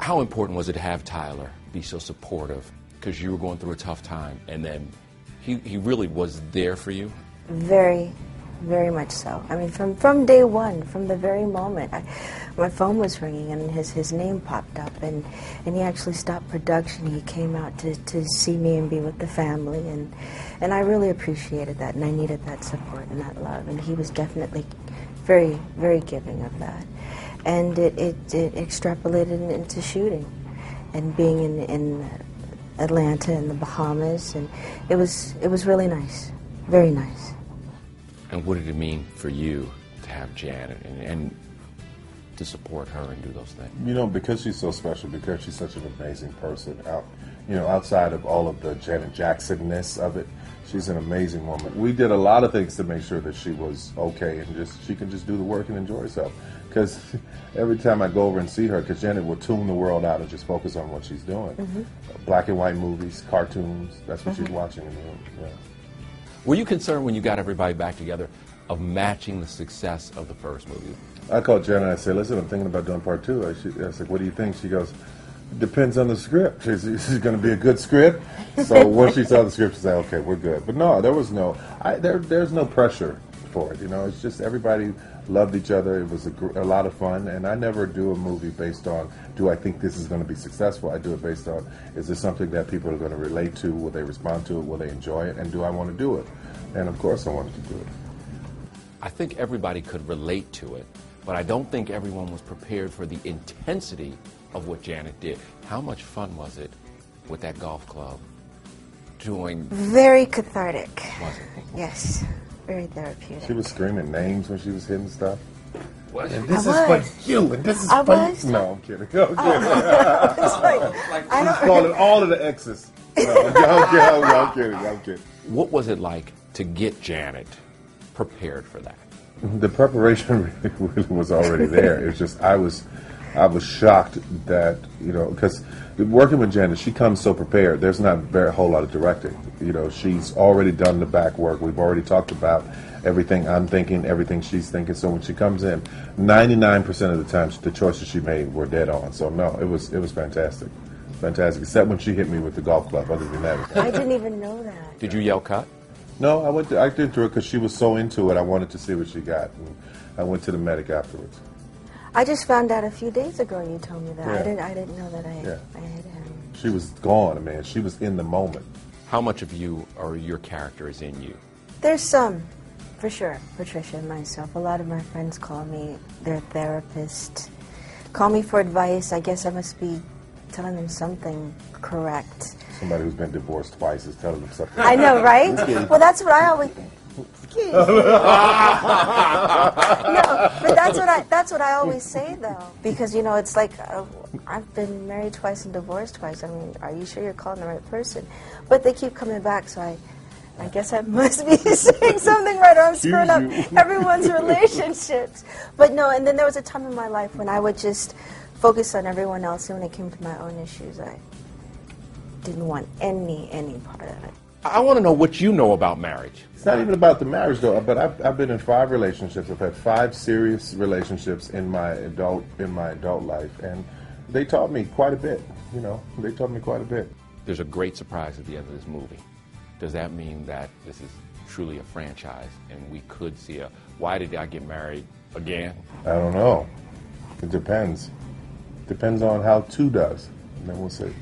How important was it to have Tyler be so supportive? Because you were going through a tough time, and then he really was there for you? Very, very much so. I mean, from day one, from the very moment, my phone was ringing and his name popped up, and he actually stopped production. He came out to see me and be with the family, and I really appreciated that, and I needed that support and that love, and he was definitely very, very giving of that. And it extrapolated into shooting and being in Atlanta and the Bahamas, and it was really nice, very nice. And what did it mean for you to have Janet and to support her and do those things? You know, because she's so special, because she's such an amazing person, outside of all of the Janet Jackson-ness of it, she's an amazing woman. We did a lot of things to make sure that she was okay and she can just do the work and enjoy herself. Because every time I go over and see her, because Janet will tune the world out and just focus on what she's doing. Mm-hmm. Black and white movies, cartoons, that's what she's watching in the room. Yeah. Were you concerned when you got everybody back together of matching the success of the first movie? I called Janet and I said, listen, I'm thinking about doing part 2. I said, what do you think? She goes, depends on the script. Is it going to be a good script? So once she saw the script, she said, okay, we're good. But no, there was there's no pressure for it. You know, it's just everybody loved each other. It was a lot of fun. And I never do a movie based on, do I think this is going to be successful? I do it based on, is this something that people are going to relate to? Will they respond to it? Will they enjoy it? And do I want to do it? And of course I wanted to do it. I think everybody could relate to it, but I don't think everyone was prepared for the intensity of what Janet did. How much fun was it with that golf club doing? Very cathartic. Was it? Yes, very therapeutic. She was screaming names when she was hitting stuff. Was and it? this is for you, and this is for you. No, I'm kidding. I'm kidding. I She's calling all of the exes. No, I'm kidding. What was it like to get Janet prepared for that? The preparation really was already there. It's just I was shocked that, because working with Janet, she comes so prepared. There's not a whole lot of directing. She's already done the back work. We've already talked about everything I'm thinking, everything she's thinking. So when she comes in, 99% of the time, the choices she made were dead on. So no, it was fantastic. Fantastic, except when she hit me with the golf club. Other than that, I didn't even know that. Did you yell cut? No, I did through it because she was so into it. I wanted to see what she got, and I went to the medic afterwards. I just found out a few days ago. You told me that. Yeah. I didn't know that I had him. She was gone, man. She was in the moment. How much of you or your character is in you? There's some, for sure. Patricia and myself. A lot of my friends call me their therapist. Call me for advice. I guess I must be telling them something correct. Somebody who's been divorced twice is telling them something. I know, right? Well, that's what I always. Excuse me. No, but that's what I always say though, because it's like I've been married twice and divorced twice. I mean, are you sure you're calling the right person? But they keep coming back, so I guess I must be saying something right, or I'm screwing up everyone's relationships. But no, and then there was a time in my life when I would just focus on everyone else, and when it came to my own issues, I didn't want any part of it. I want to know what you know about marriage. It's not even about the marriage, though. But I've been in 5 relationships. I've had 5 serious relationships in my adult life, and they taught me quite a bit. They taught me quite a bit. There's a great surprise at the end of this movie. Does that mean that this is truly a franchise, and we could see a "Why Did I Get Married Again"? I don't know. It depends. Depends on how 2 does, and then we'll see.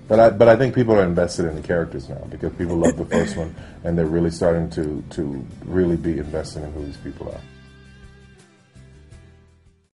But I think people are invested in the characters now because people love the first one, and they're really starting to really be invested in who these people are.